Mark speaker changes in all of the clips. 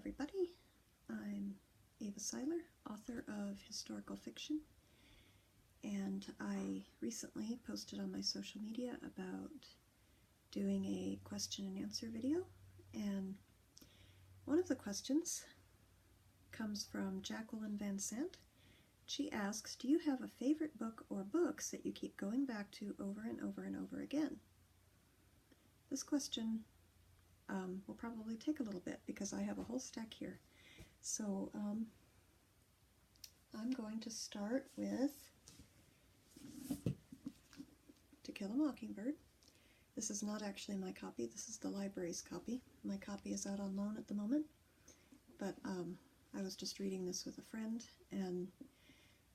Speaker 1: everybody. I'm Eva Seyler, author of historical fiction, and I recently posted on my social media about doing a question and answer video, and one of the questions comes from Jacqueline Van Sant. She asks, do you have a favorite book or books that you keep going back to over and over and over again? This question will probably take a little bit because I have a whole stack here. So I'm going to start with To Kill a Mockingbird. This is not actually my copy, this is the library's copy. My copy is out on loan at the moment, but I was just reading this with a friend, and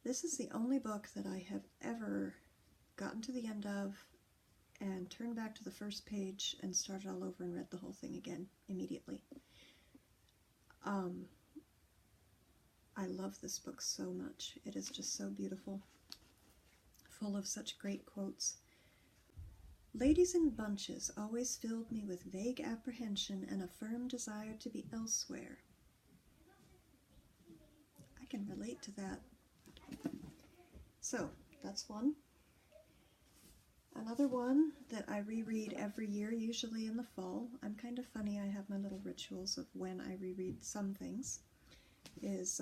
Speaker 1: this is the only book that I have ever gotten to the end of and turned back to the first page and started all over and read the whole thing again immediately. I love this book so much. It is just so beautiful, full of such great quotes. Ladies in bunches always filled me with vague apprehension and a firm desire to be elsewhere. I can relate to that. So, that's one. Another one that I reread every year, usually in the fall. I'm kind of funny, I have my little rituals of when I reread some things, is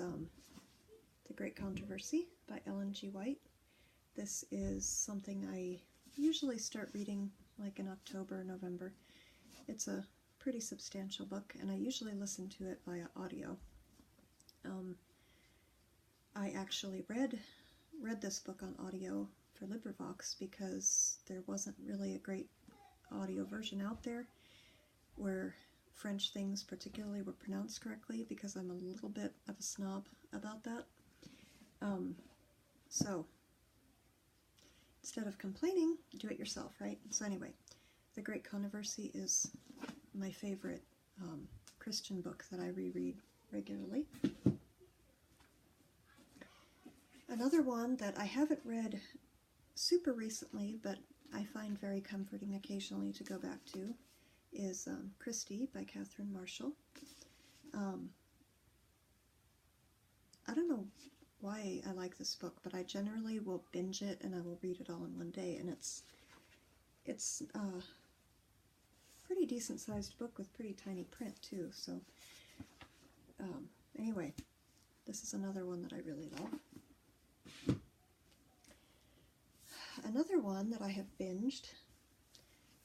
Speaker 1: The Great Controversy by Ellen G. White. This is something I usually start reading like in October or November. It's a pretty substantial book, and I usually listen to it via audio. I actually read this book on audio for LibriVox because there wasn't really a great audio version out there where French things particularly were pronounced correctly, because I'm a little bit of a snob about that. So instead of complaining, do it yourself, right? So anyway, The Great Controversy is my favorite Christian book that I reread regularly. Another one that I haven't read super recently, but I find very comforting occasionally to go back to, is Christie by Catherine Marshall. I don't know why I like this book, but I generally will binge it and I will read it all in one day, and it's a pretty decent sized book with pretty tiny print too, so anyway, this is another one that I really love. Another one that I have binged,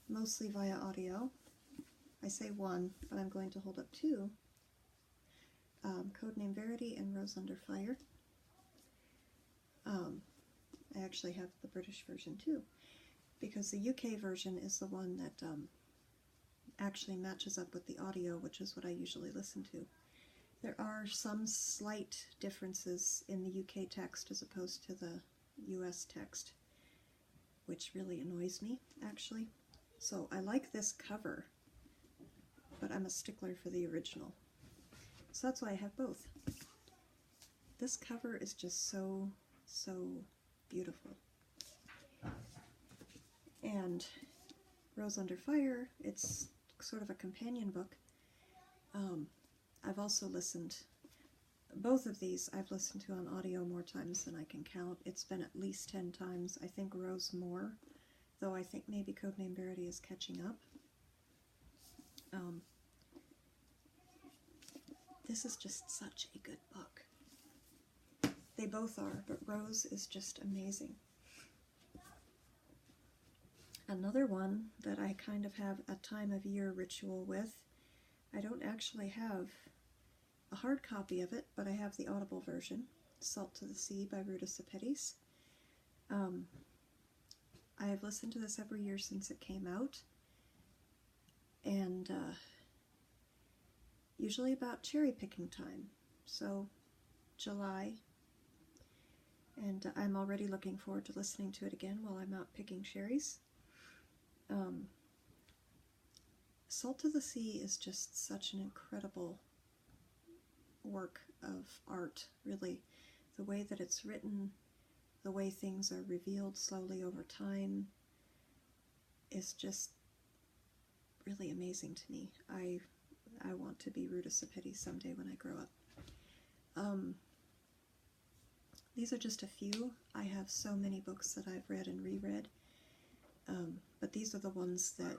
Speaker 1: mostly via audio, I say one, but I'm going to hold up two, Codename Verity and Rose Under Fire. I actually have the British version too, because the UK version is the one that actually matches up with the audio, which is what I usually listen to. There are some slight differences in the UK text as opposed to the US text, which really annoys me, actually. So I like this cover, but I'm a stickler for the original. So that's why I have both. This cover is just so beautiful. And Rose Under Fire, it's sort of a companion book. I've also listened, both of these I've listened to on audio more times than I can count. It's been at least 10 times. I think Rose more, though I think maybe Codename Verity is catching up. This is just such a good book. They both are, but Rose is just amazing. Another one that I kind of have a time of year ritual with, I don't actually have a hard copy of it, but I have the Audible version, Salt to the Sea by Ruta Sepetys. I have listened to this every year since it came out, and usually about cherry picking time, so July, and I'm already looking forward to listening to it again while I'm out picking cherries. Salt to the Sea is just such an incredible work of art, really. The way that it's written, the way things are revealed slowly over time is just really amazing to me. I want to be Ruta Sepetys someday when I grow up. These are just a few. I have so many books that I've read and reread, but these are the ones that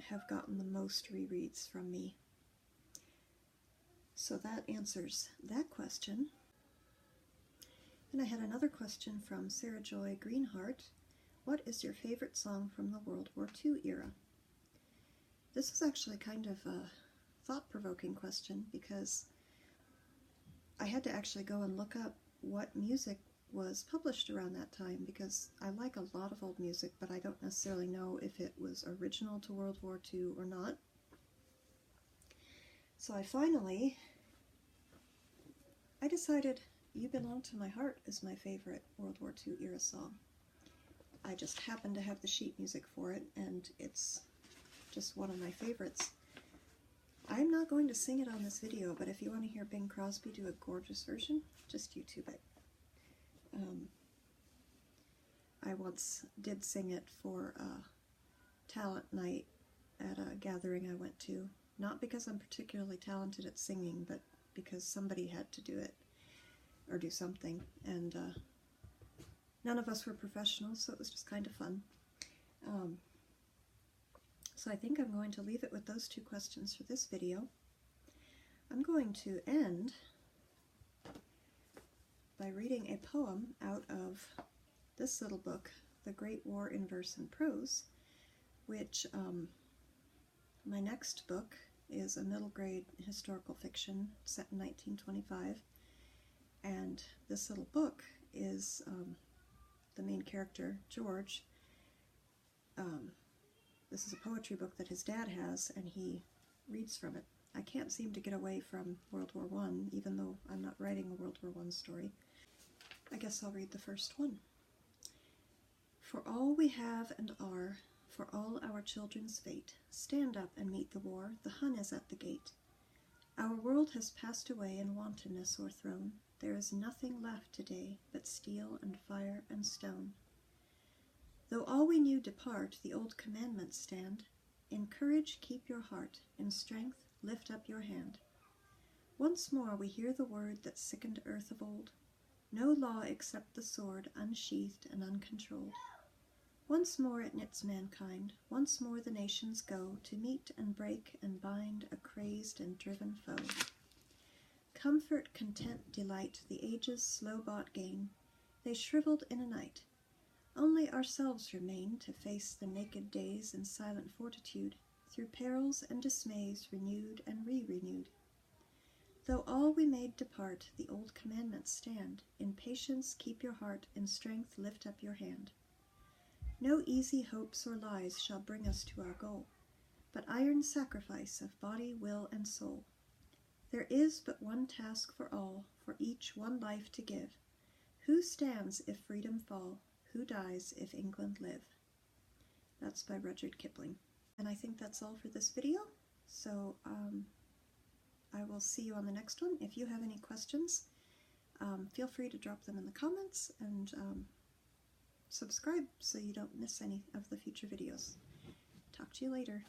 Speaker 1: have gotten the most rereads from me. So that answers that question. And I had another question from Sarah Joy Greenhart. What is your favorite song from the World War II era? This was actually kind of a thought-provoking question because I had to actually go and look up what music was published around that time, because I like a lot of old music, but I don't necessarily know if it was original to World War II or not. So I decided You Belong to My Heart is my favorite World War II era song. I just happen to have the sheet music for it, and it's just one of my favorites. I'm not going to sing it on this video, but if you want to hear Bing Crosby do a gorgeous version, just YouTube it. I once did sing it for a talent night at a gathering I went to, not because I'm particularly talented at singing, but because somebody had to do it, or do something, and none of us were professionals, so it was just kind of fun. So I think I'm going to leave it with those two questions for this video. I'm going to end by reading a poem out of this little book, The Great War in Verse and Prose, which my next book is a middle grade historical fiction set in 1925, and this little book is the main character, George. This is a poetry book that his dad has, and he reads from it. I can't seem to get away from World War I, even though I'm not writing a World War I story. I guess I'll read the first one. For all we have and are, for all our children's fate, stand up and meet the war, the Hun is at the gate. Our world has passed away in wantonness o'erthrown. There is nothing left today but steel and fire and stone. Though all we knew depart, the old commandments stand. In courage keep your heart, in strength lift up your hand. Once more we hear the word that sickened earth of old, no law except the sword, unsheathed and uncontrolled. Once more it knits mankind, once more the nations go to meet and break and bind a crazed and driven foe. Comfort, content, delight, the age's slow-bought gain, they shriveled in a night. Only ourselves remain to face the naked days in silent fortitude, through perils and dismays renewed and re-renewed. Though all we made depart, the old commandments stand. In patience keep your heart, in strength lift up your hand. No easy hopes or lies shall bring us to our goal, but iron sacrifice of body, will, and soul. There is but one task for all, for each one life to give. Who stands if freedom fall? Who dies if England live? That's by Rudyard Kipling. And I think that's all for this video, so I will see you on the next one. If you have any questions, feel free to drop them in the comments, and subscribe so you don't miss any of the future videos. Talk to you later.